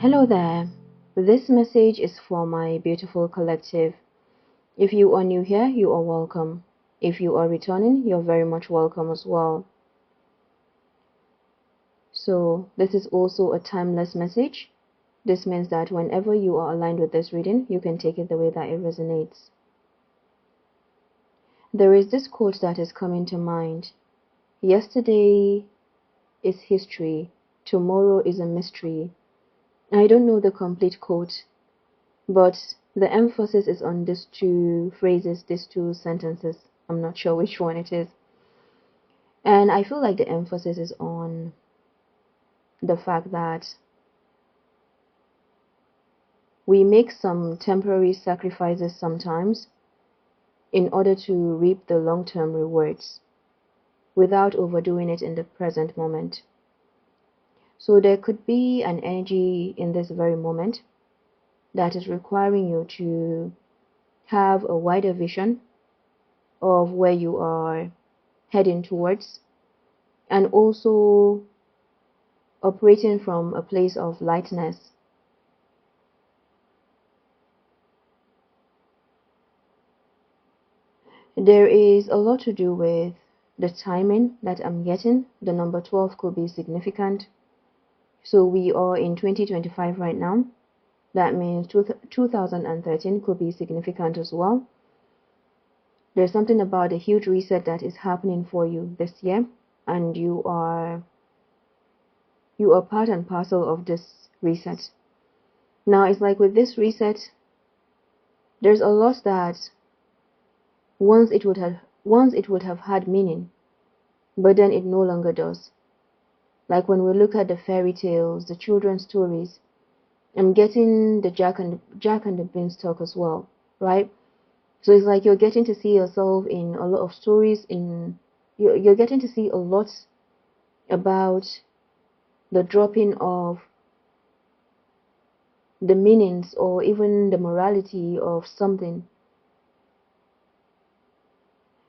Hello there. This message is for my beautiful collective. If you are new here, you are welcome. If you are returning, you're very much welcome as well. So, this is also a timeless message. This means that whenever you are aligned with this reading, you can take it the way that it resonates. There is this quote that is coming to mind. Yesterday is history. Tomorrow is a mystery. I don't know the complete quote, but the emphasis is on these two phrases, these two sentences. I'm not sure which one it is. And I feel like the emphasis is on the fact that we make some temporary sacrifices sometimes in order to reap the long-term rewards without overdoing it in the present moment. So there could be an energy in this very moment that is requiring you to have a wider vision of where you are heading towards, and also operating from a place of lightness. There is a lot to do with the timing that I'm getting. The number 12 could be significant. So we are in 2025 right now. That means 2013 could be significant as well. There's something about a huge reset that is happening for you this year, and you are part and parcel of this reset. Now it's like with this reset, there's a lot that once it would have had meaning, but then it no longer does. Like when we look at the fairy tales, the children's stories, I'm getting the Jack and the Beanstalk as well, right? So it's like you're getting to see yourself in a lot of stories. You're getting to see a lot about the dropping of the meanings or even the morality of something.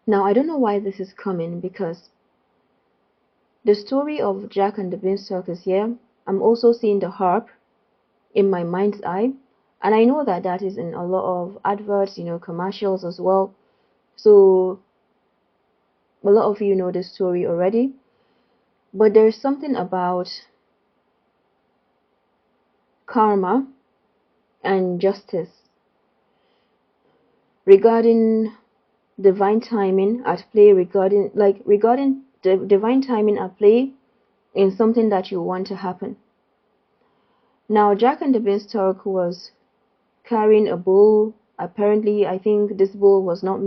Now I don't know why this is coming, because the story of Jack and the Beanstalk is here. I'm also seeing the harp in my mind's eye, and I know that that is in a lot of adverts, commercials as well. So a lot of you know the story already, but there's something about karma and justice regarding divine timing at play, regarding the divine timing at play in something that you want to happen. Now Jack and the Beanstalk was carrying a bull. Apparently, I think this bull was not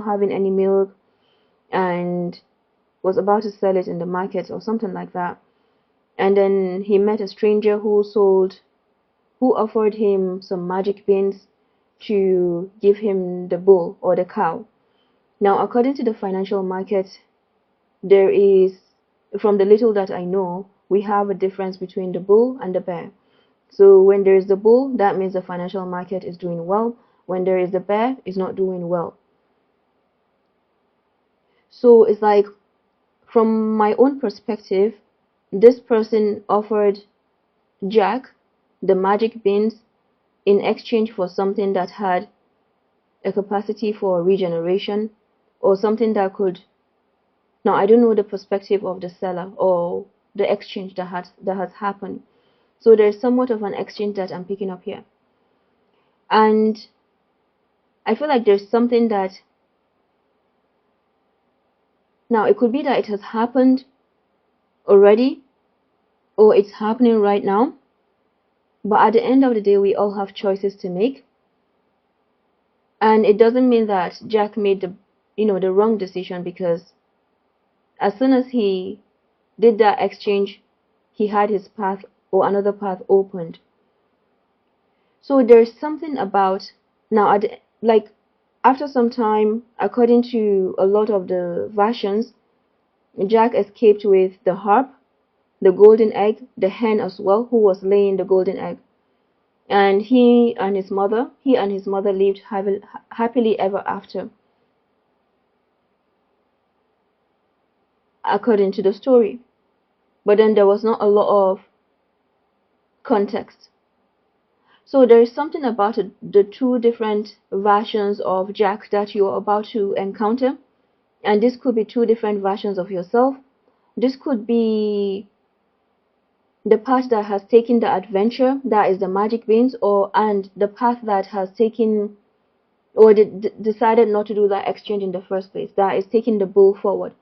having any milk, and was about to sell it in the market or something like that. And then he met a stranger who offered him some magic beans to give him the bull or the cow. Now, according to the financial market, there is, from the little that I know, we have a difference between the bull and the bear. So when there is the bull, that means the financial market is doing well. When there is the bear, it's not doing well. So it's like, from my own perspective, this person offered Jack the magic beans in exchange for something that had a capacity for regeneration, or something that could. Now I don't know the perspective of the seller or the exchange that has happened. So there's somewhat of an exchange that I'm picking up here. And I feel like there's something that, now it could be that it has happened already, or it's happening right now, but at the end of the day, we all have choices to make. And it doesn't mean that Jack made the wrong decision, because as soon as he did that exchange, he had his path or another path opened. So there's something about, now after some time, according to a lot of the versions, Jack escaped with the harp, the golden egg, the hen as well, who was laying the golden egg. And he and his mother lived happily ever after, according to the story. But then there was not a lot of context. So there is something about the two different versions of Jack that you are about to encounter, and this could be two different versions of yourself. This could be the path that has taken the adventure, that is the magic beans, and the path that has taken or decided not to do that exchange in the first place, that is taking the bull forward.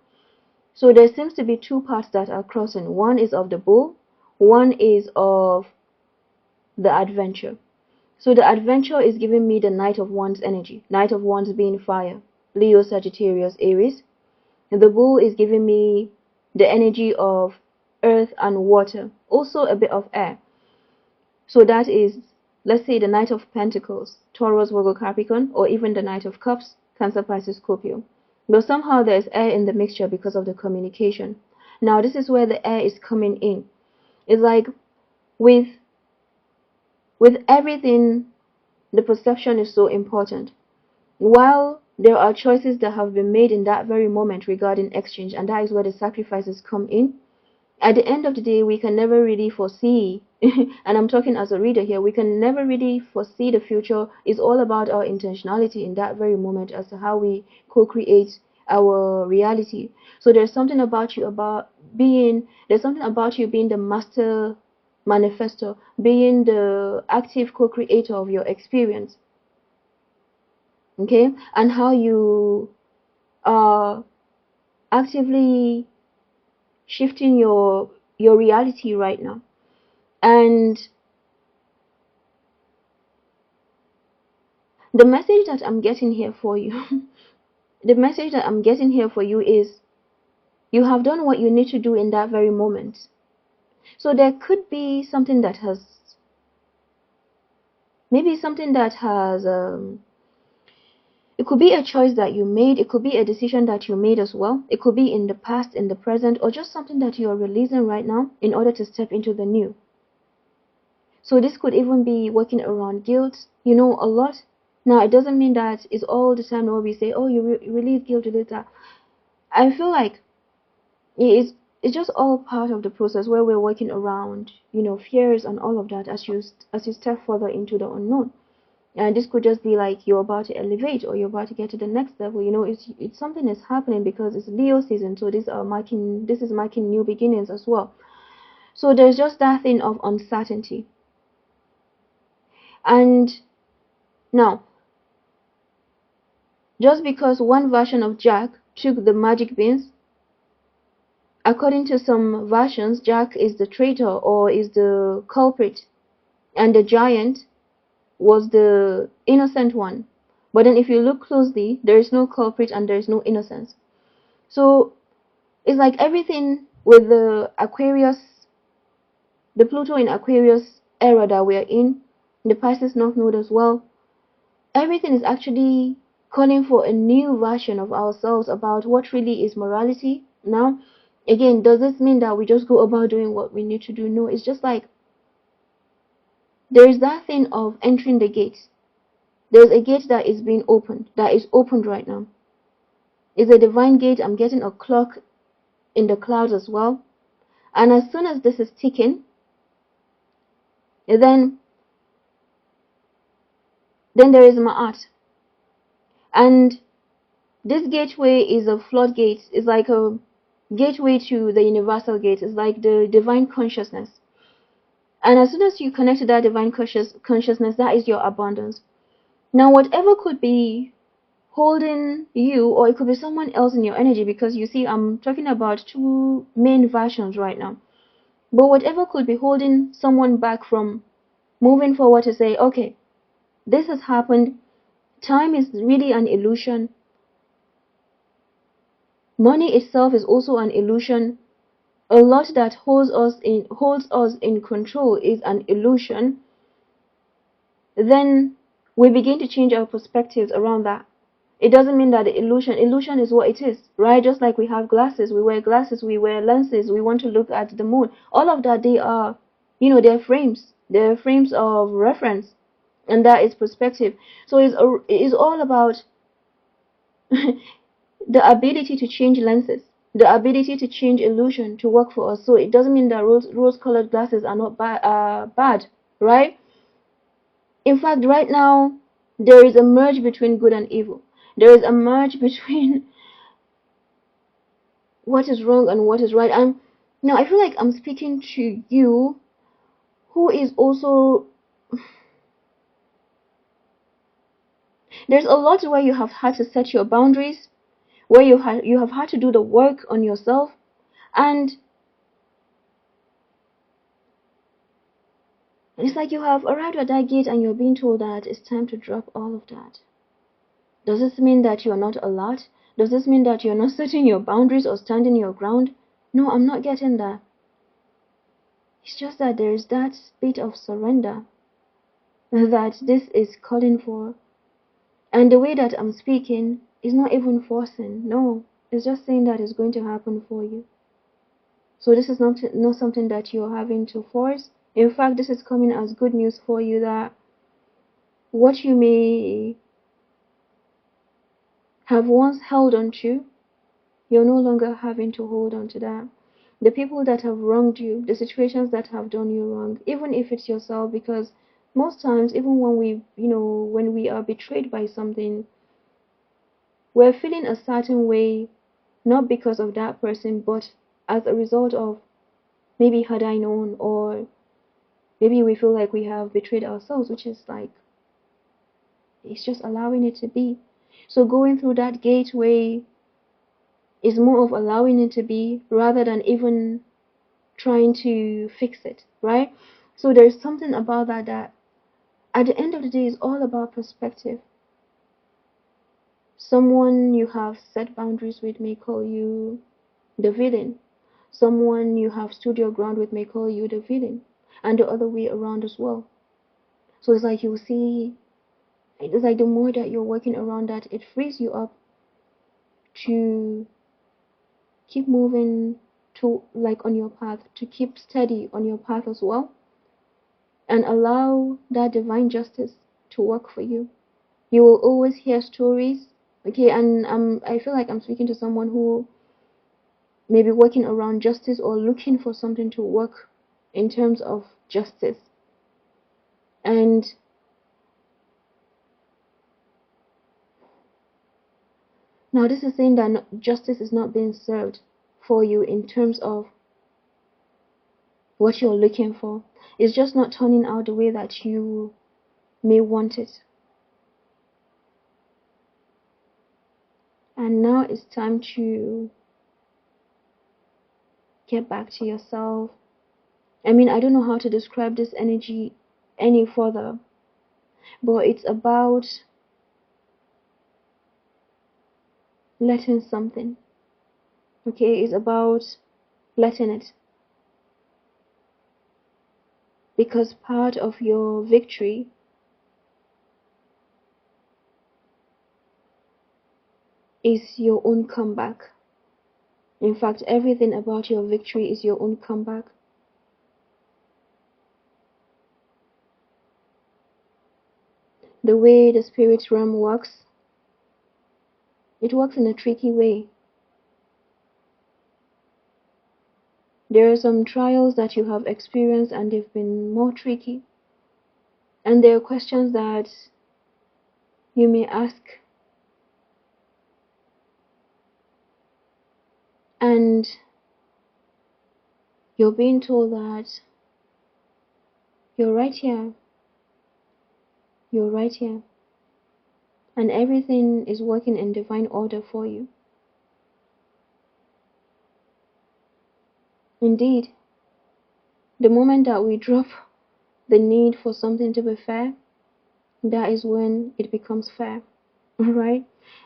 So there seems to be two paths that are crossing. One is of the bull, one is of the adventure. So the adventure is giving me the Knight of Wands energy. Knight of Wands being fire, Leo, Sagittarius, Aries. And the bull is giving me the energy of earth and water, also a bit of air. So that is, let's say, the Knight of Pentacles, Taurus, Virgo, Capricorn, or even the Knight of Cups, Cancer, Pisces, Scorpio. But somehow there is air in the mixture because of the communication. Now this is where the air is coming in. It's like with everything, the perception is so important. While there are choices that have been made in that very moment regarding exchange, and that is where the sacrifices come in, at the end of the day, we can never really foresee, and I'm talking as a reader here, we can never really foresee the future. It's all about our intentionality in that very moment as to how we co-create our reality. So there's something about you being the master manifestor, being the active co-creator of your experience. Okay, and how you are actively shifting your reality right now. And the message that I'm getting here for you the message that I'm getting here for you is you have done what you need to do in that very moment. So there could be something that has it could be a choice that you made, it could be a decision that you made as well, it could be in the past, in the present, or just something that you are releasing right now in order to step into the new. So this could even be working around guilt, a lot. Now it doesn't mean that it's all the time where we say, oh, you release guilt, release that. I feel like it's just all part of the process where we're working around, fears and all of that as you step further into the unknown. And this could just be like you're about to elevate or you're about to get to the next level. It's something is happening because it's Leo season, so this is marking new beginnings as well. So there's just that thing of uncertainty. And now, just because one version of Jack took the magic beans, according to some versions, Jack is the traitor or is the culprit, and the giant was the innocent one. But then if you look closely, there is no culprit and there is no innocence. So it's like everything with the Pluto in Aquarius era that we are in, the Pisces North Node as well, everything is actually calling for a new version of ourselves about what really is morality. Now, again, does this mean that we just go about doing what we need to do? No, it's just like there is that thing of entering the gate. There's a gate that is being opened, that is opened right now. It's a divine gate. I'm getting a clock in the clouds as well. And as soon as this is ticking, then there is Ma'at. And this gateway is a floodgate. It's like a gateway to the universal gate. It's like the divine consciousness. And as soon as you connect to that divine consciousness, that is your abundance. Now, whatever could be holding you, or it could be someone else in your energy, because you see, I'm talking about two main versions right now. But whatever could be holding someone back from moving forward to say, okay, this has happened. Time is really an illusion. Money itself is also an illusion. A lot that holds us in control is an illusion. Then we begin to change our perspectives around that. It doesn't mean that the illusion is what it is, right? Just like we have glasses, we wear lenses, we want to look at the moon. All of that, they are, they're frames of reference, and that is perspective. So it is all about the ability to change lenses. the ability to change illusion to work for us. So it doesn't mean that rose-colored glasses are not bad, right? In fact, right now, there is a merge between good and evil. There is a merge between what is wrong and what is right. Now I feel like I'm speaking to you who is also, there's a lot where you have had to set your boundaries, where you have had to do the work on yourself, and it's like you have arrived at that gate and you're being told that it's time to drop all of that. Does this mean that you're not alert? Does this mean that you're not setting your boundaries or standing your ground? No, I'm not getting that. It's just that there's that bit of surrender that this is calling for. And the way that I'm speaking is not even forcing. No, it's just saying that it's going to happen for you. So this is not something that you're having to force. In fact, this is coming as good news for you, that what you may have once held on to, you're no longer having to hold on to that. The people that have wronged you, the situations that have done you wrong, even if it's yourself, because most times, even when we are betrayed by something, we're feeling a certain way, not because of that person, but as a result of, maybe had I known, or maybe we feel like we have betrayed ourselves, which is like, it's just allowing it to be. So going through that gateway is more of allowing it to be rather than even trying to fix it, right? So there's something about that at the end of the day is all about perspective. Someone you have set boundaries with may call you the villain. Someone you have stood your ground with may call you the villain, and the other way around as well. So it's like, you see, it's like the more that you're working around that, it frees you up to keep moving to, like, on your path, to keep steady on your path as well, and allow that divine justice to work for you. You will always hear stories, okay, and I feel like I'm speaking to someone who may be working around justice or looking for something to work in terms of justice. And now this is saying that justice is not being served for you in terms of what you're looking for. It's just not turning out the way that you may want it. And now it's time to get back to yourself. I mean, I don't know how to describe this energy any further, but it's about letting something. Okay, it's about letting it. Because part of your victory is your own comeback. In fact, everything about your victory is your own comeback. The way the spirit realm works, it works in a tricky way. There are some trials that you have experienced and they've been more tricky. And there are questions that you may ask, and you're being told that you're right here. You're right here. And everything is working in divine order for you. Indeed, the moment that we drop the need for something to be fair, that is when it becomes fair. Alright?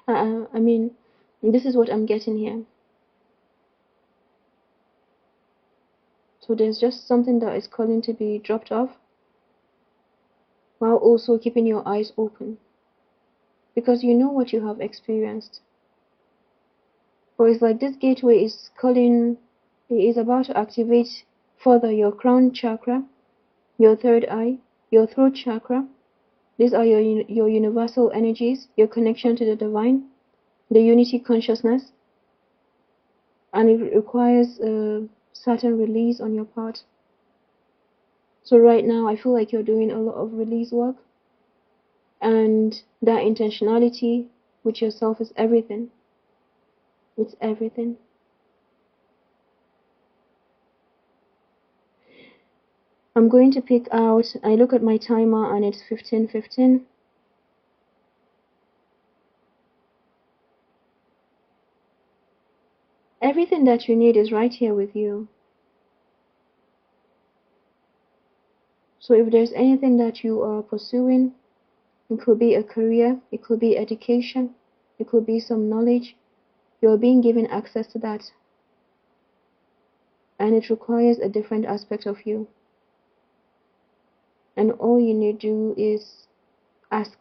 I mean, this is what I'm getting here. So there's just something that is calling to be dropped off, while also keeping your eyes open. Because you know what you have experienced. Or it's like this gateway is calling, it is about to activate further your crown chakra, your third eye, your throat chakra. These are your universal energies, your connection to the divine, the unity consciousness. and it requires a certain release on your part. So right now I feel like you're doing a lot of release work, and that intentionality with yourself is everything. It's everything. I'm going to pick out, I look at my timer and it's 15:15. Everything that you need is right here with you. So if there's anything that you are pursuing, it could be a career, it could be education, it could be some knowledge, you're being given access to that. And it requires a different aspect of you. And all you need to do is ask.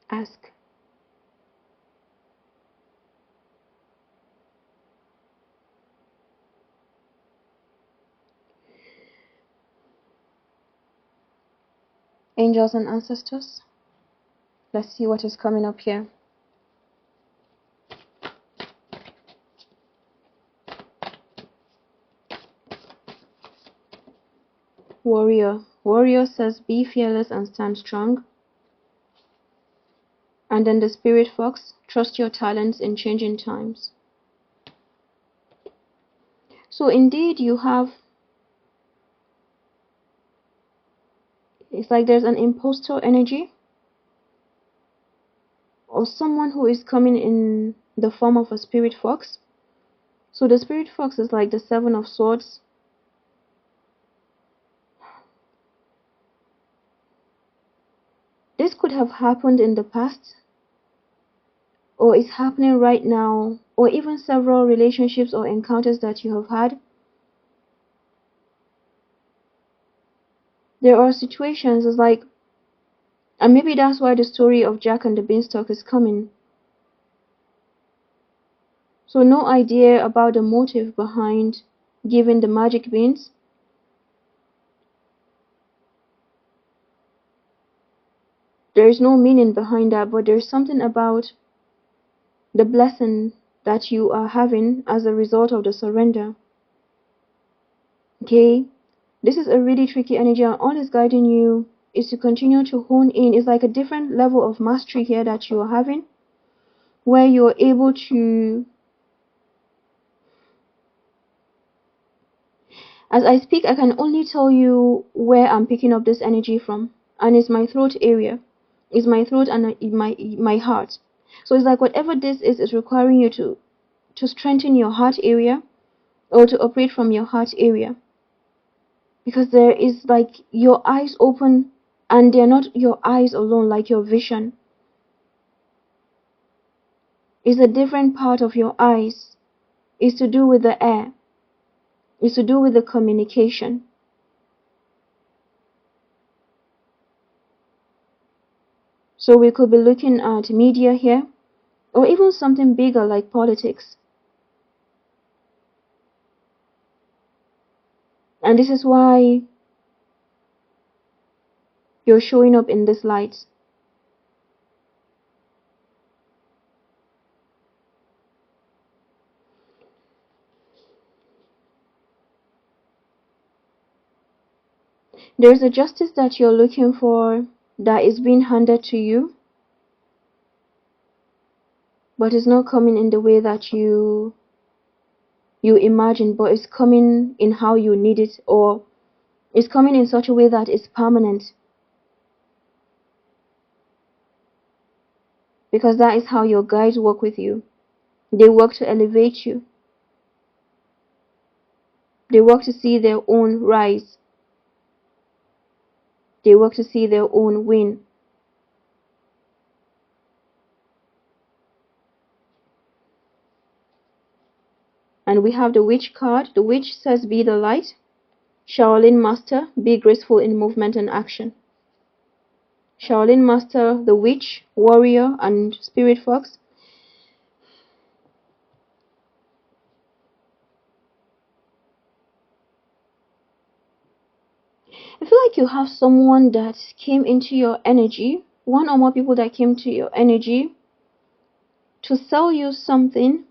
Ask. Angels and ancestors, let's see what is coming up here. Warrior. Warrior says be fearless and stand strong. And then the Spirit Fox, trust your talents in changing times. So indeed you have, it's like there's an imposter energy, or someone who is coming in the form of a Spirit Fox. So the Spirit Fox is like the Seven of Swords. This could have happened in the past, or is happening right now, or even several relationships or encounters that you have had. There are situations, it's like, and maybe that's why the story of Jack and the Beanstalk is coming. So no idea about the motive behind giving the magic beans. There is no meaning behind that, but there's something about the blessing that you are having as a result of the surrender. Okay, this is a really tricky energy, and all is guiding you is to continue to hone in. It's like a different level of mastery here that you are having, where you're able to, as I speak, I can only tell you where I'm picking up this energy from, and it's my throat area. It's my throat and my heart. So it's like whatever this is requiring you to strengthen your heart area, or to operate from your heart area. Because there is like your eyes open, and they're not your eyes alone, like your vision is a different part of your eyes. It's to do with the air. It's to do with the communication. So we could be looking at media here, or even something bigger like politics. And this is why you're showing up in this light. There's a justice that you're looking for that is being handed to you, but it's not coming in the way that you imagine, but it's coming in how you need it, or it's coming in such a way that it's permanent. Because that is how your guides work with you. They work to elevate you. They work to see their own rise. They work to see their own win. And we have the Witch card. The Witch says be the light. Shaolin Master, be graceful in movement and action. Shaolin Master, the Witch, Warrior, and Spirit Fox. I feel like you have someone that came into your energy, one or more people that came to your energy to sell you something.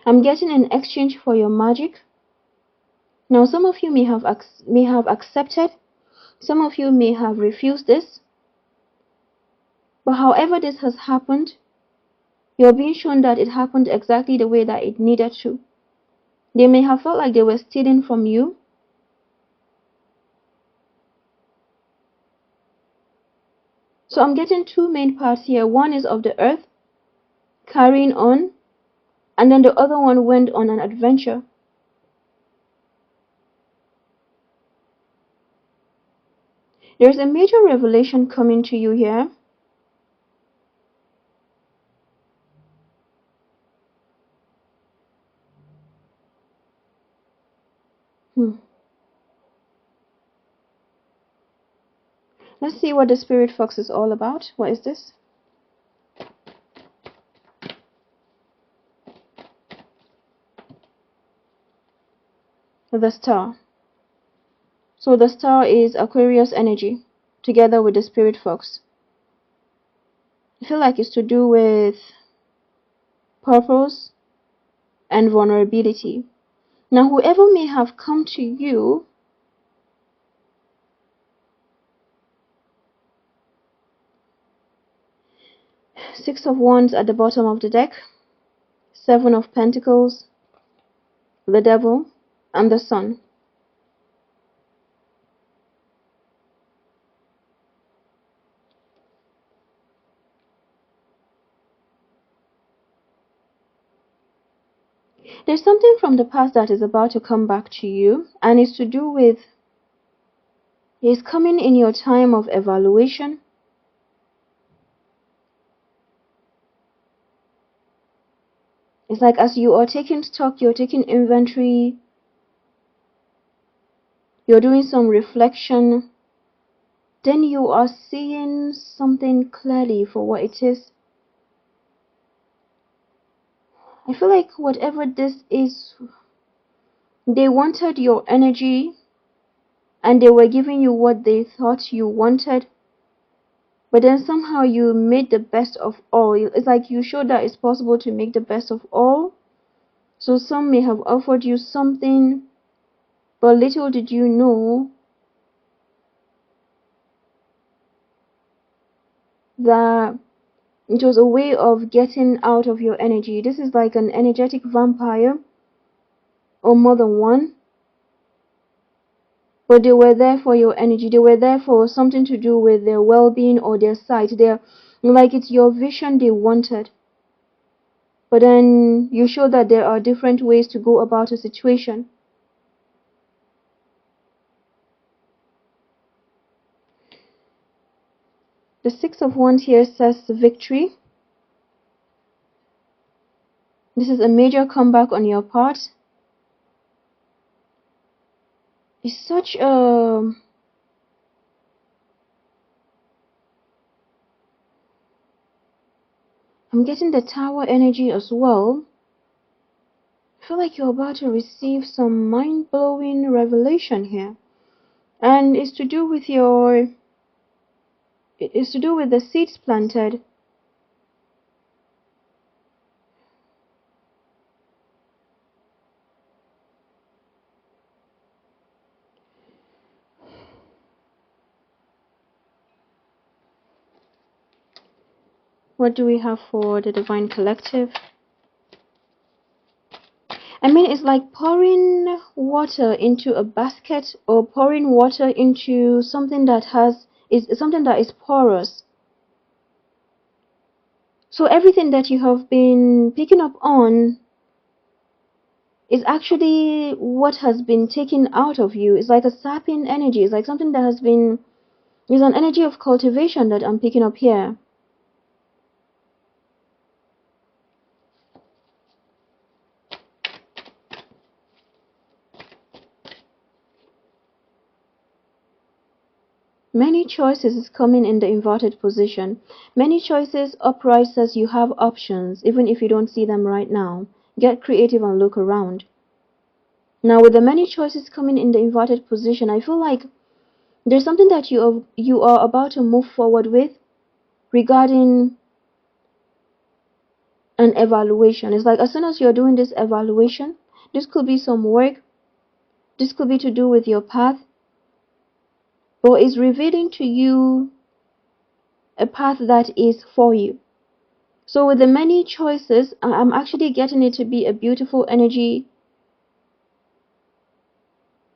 I'm getting an exchange for your magic. Now, some of you may have accepted, some of you may have refused this. But however this has happened, you're being shown that it happened exactly the way that it needed to. They may have felt like they were stealing from you. So I'm getting two main parts here. One is of the earth, carrying on, and then the other one went on an adventure. There's a major revelation coming to you here. Let's see what the Spirit Fox is all about. What is this? The Star. So the Star is Aquarius energy, together with the Spirit Fox. I feel like it's to do with purpose and vulnerability. Now, whoever may have come to you Six of Wands at the bottom of the deck, Seven of Pentacles, the Devil, and the Sun. There's something from the past that is about to come back to you, and it's to do with, it's coming in your time of evaluation. It's like as you are taking stock, you're taking inventory, you're doing some reflection, then you are seeing something clearly for what it is. I feel like whatever this is, they wanted your energy and they were giving you what they thought you wanted, but then somehow you made the best of all. It's like you showed that it's possible to make the best of all. So some may have offered you something, but little did you know that it was a way of getting out of your energy. This is like an energetic vampire, or more than one. But they were there for your energy. They were there for something to do with their well-being or their sight. They're like, it's your vision they wanted. But then you show that there are different ways to go about a situation. The Six of Wands here says victory. This is a major comeback on your part. It's such a... I'm getting the Tower energy as well. I feel like you're about to receive some mind-blowing revelation here. And it's to do with your... It is to do with the seeds planted. What do we have for the Divine Collective? I mean, it's like pouring water into a basket, or pouring water into something that is porous. So everything that you have been picking up on is actually what has been taken out of you. It's like a sapping energy. It's like something that has been... There's an energy of cultivation that I'm picking up here. Many choices is coming in the inverted position. Many choices upright says you have options, even if you don't see them right now. Get creative and look around. Now with the many choices coming in the inverted position, I feel like There's something that you are about to move forward with regarding an evaluation. It's like as soon as you're doing this evaluation, this could be some work, this could be to do with your path, or is revealing to you a path that is for you. So with the many choices, I'm actually getting it to be a beautiful energy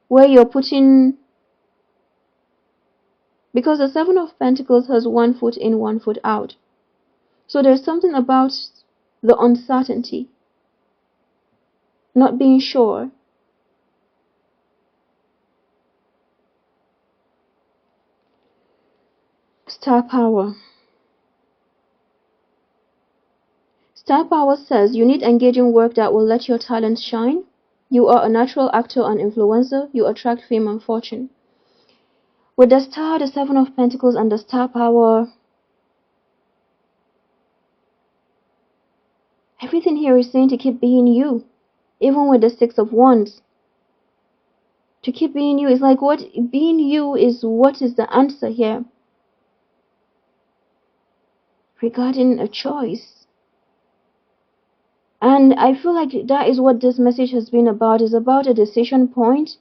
where you're putting, because the Seven of Pentacles has 1 foot in, 1 foot out. So there's something about the uncertainty, not being sure. Star power. Star power says you need engaging work that will let your talents shine. You are a natural actor and influencer. You attract fame and fortune. With the star, the Seven of Pentacles, and the star power, everything here is saying to keep being you. Even with the Six of Wands, to keep being you is like what being you is. What is the answer here regarding a choice? And I feel like that is what this message has been about, is about a decision point.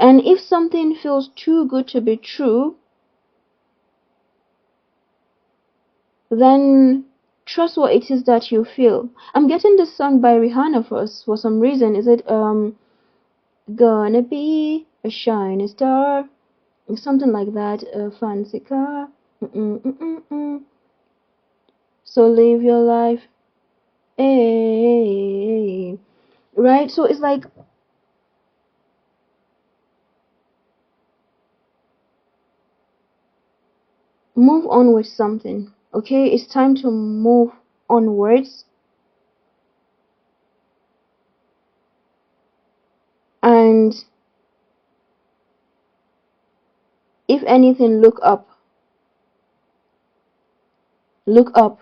And if something feels too good to be true, then trust what it is that you feel. I'm getting this song by Rihanna for some reason. Is it gonna be a shining star? Something like that. A fancy car. So live your life. Hey. Right? So it's like move on with something. Okay? It's time to move onwards. And if anything, look up. Look up.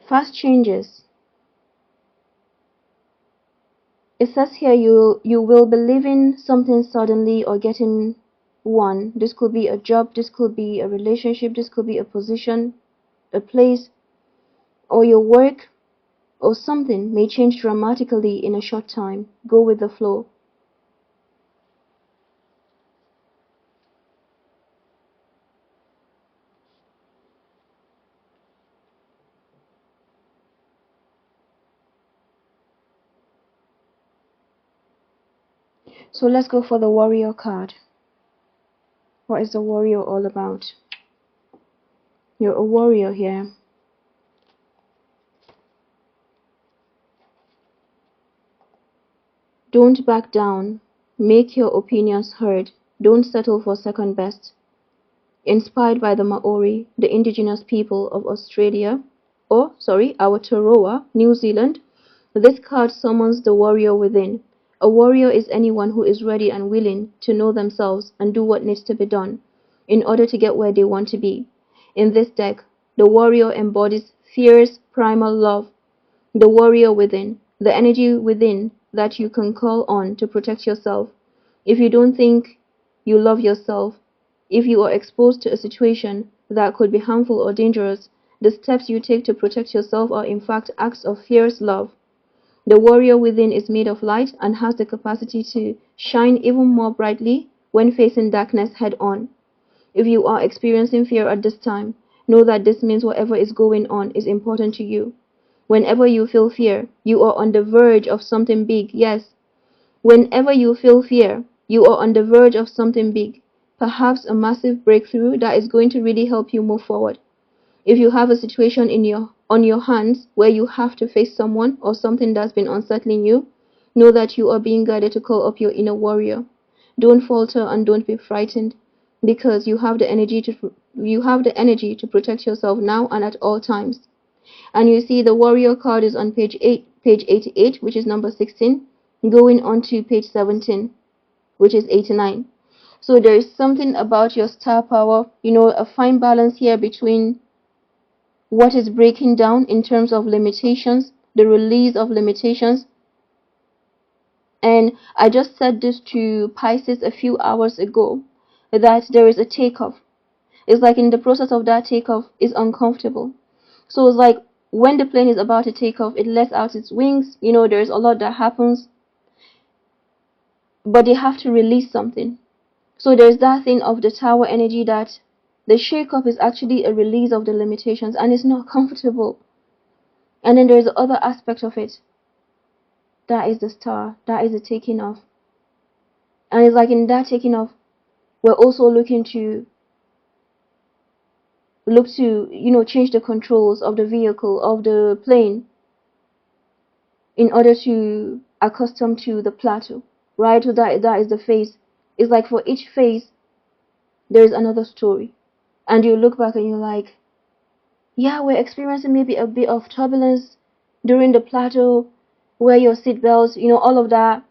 Fast changes. It says here you will be leaving something suddenly or getting one. This could be a job, this could be a relationship, this could be a position, a place, or your work, or something may change dramatically in a short time. Go with the flow. So let's go for the warrior card. What is the warrior all about? You're a warrior here. Don't back down. Make your opinions heard. Don't settle for second best. Inspired by the Maori, the indigenous people of Australia, Aotearoa, New Zealand, this card summons the warrior within. A warrior is anyone who is ready and willing to know themselves and do what needs to be done in order to get where they want to be. In this deck, the warrior embodies fierce, primal love, the warrior within, the energy within that you can call on to protect yourself. If you don't think you love yourself, if you are exposed to a situation that could be harmful or dangerous, the steps you take to protect yourself are in fact acts of fierce love. The warrior within is made of light and has the capacity to shine even more brightly when facing darkness head on. If you are experiencing fear at this time, know that this means whatever is going on is important to you. Whenever you feel fear, you are on the verge of something big. Yes, whenever you feel fear, you are on the verge of something big. Perhaps a massive breakthrough that is going to really help you move forward. If you have a situation on your hands where you have to face someone or something that's been unsettling you, know that you are being guided to call up your inner warrior. Don't falter and don't be frightened, because you have the energy to protect yourself now and at all times. And you see the warrior card is on page 88, which is number 16, going on to page 17, which is 89. So there is something about your star power, you know, a fine balance here between what is breaking down in terms of limitations, the release of limitations. And I just said this to Pisces a few hours ago, that there is a takeoff. It's like in the process of that takeoff is uncomfortable. So it's like when the plane is about to take off, it lets out its wings. You know, there's a lot that happens, but they have to release something. So there's that thing of the tower energy, that the shake-up is actually a release of the limitations, and it's not comfortable. And then there's the other aspect of it. That is the star. That is the taking off. And it's like in that taking off, we're also looking to you know, change the controls of the vehicle, of the plane, in order to accustom to the plateau, right? So that is the phase. It's like for each phase there is another story, and you look back and you're like, yeah, we're experiencing maybe a bit of turbulence during the plateau, wear your seatbelts, you know, all of that.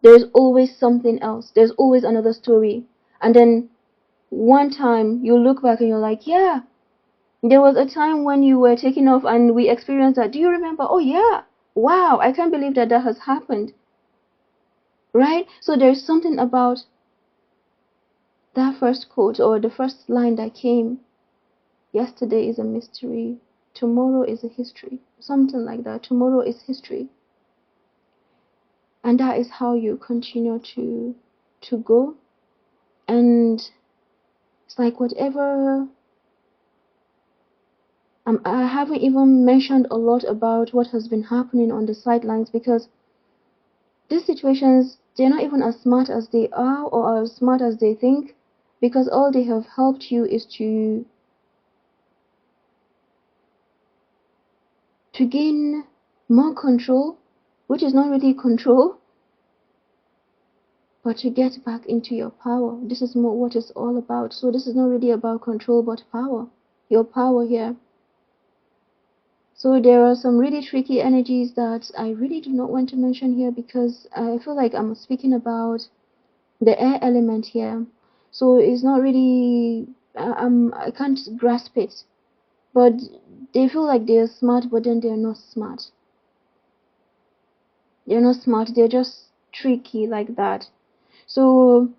There's always something else, there's always another story. And then one time you look back and you're like, yeah, there was a time when you were taking off and we experienced that. Do you remember? Oh yeah, wow, I can't believe that has happened. Right? So there's something about that first quote, or the first line that came: yesterday is a mystery, tomorrow is a history. Something like that. Tomorrow is history. And that is how you continue to go. And it's like whatever, I haven't even mentioned a lot about what has been happening on the sidelines, because these situations, they're not even as smart as they are or as smart as they think, because all they have helped you is to gain more control, which is not really control, but to get back into your power. This is more what it's all about. So this is not really about control, but power. Your power here. So there are some really tricky energies that I really do not want to mention here, because I feel like I'm speaking about the air element here. So it's not really, I can't grasp it. But they feel like they're smart, but then they're not smart. They're not smart, they're just tricky like that. So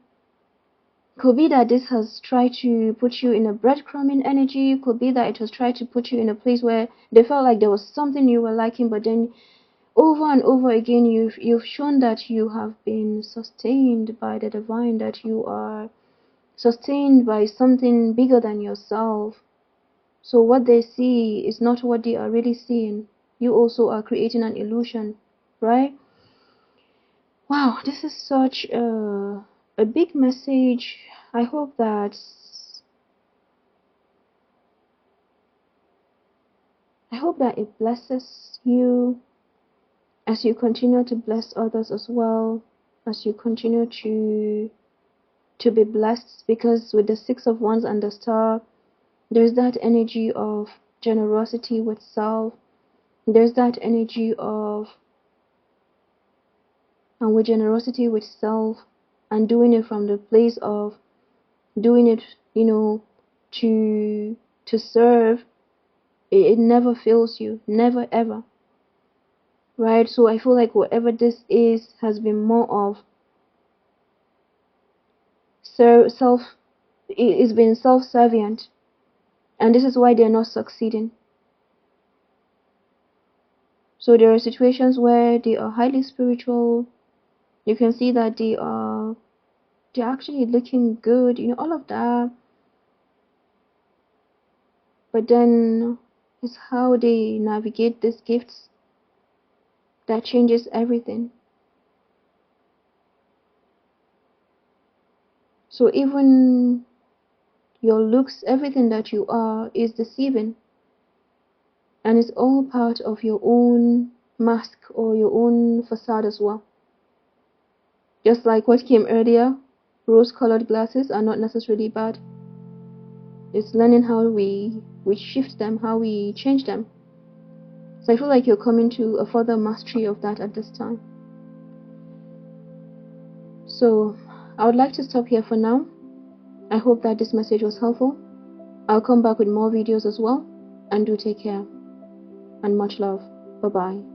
could be that this has tried to put you in a breadcrumbing energy. Could be that it has tried to put you in a place where they felt like there was something you were liking, but then over and over again you've shown that you have been sustained by the divine, that you are sustained by something bigger than yourself. So what they see is not what they are really seeing. You also are creating an illusion, right? Wow, this is such a big message. I hope that it blesses you as you continue to bless others as well, as you continue to be blessed, because with the Six of Wands and the Star, there's that energy of generosity with self. There's that energy of, and with generosity with self, and doing it from the place of doing it, you know, to serve. It never fails you, never ever, right? So I feel like whatever this is has been more of self, it's been self-servient, and this is why they're not succeeding. So there are situations where they are highly spiritual. You can see that they're actually looking good, you know, all of that. But then it's how they navigate these gifts that changes everything. So even your looks, everything that you are, is deceiving, and it's all part of your own mask or your own facade as well. Just like what came earlier, rose-colored glasses are not necessarily bad. It's learning how we shift them, how we change them. So I feel like you're coming to a further mastery of that at this time. So I would like to stop here for now. I hope that this message was helpful. I'll come back with more videos as well, and do take care and much love. Bye bye.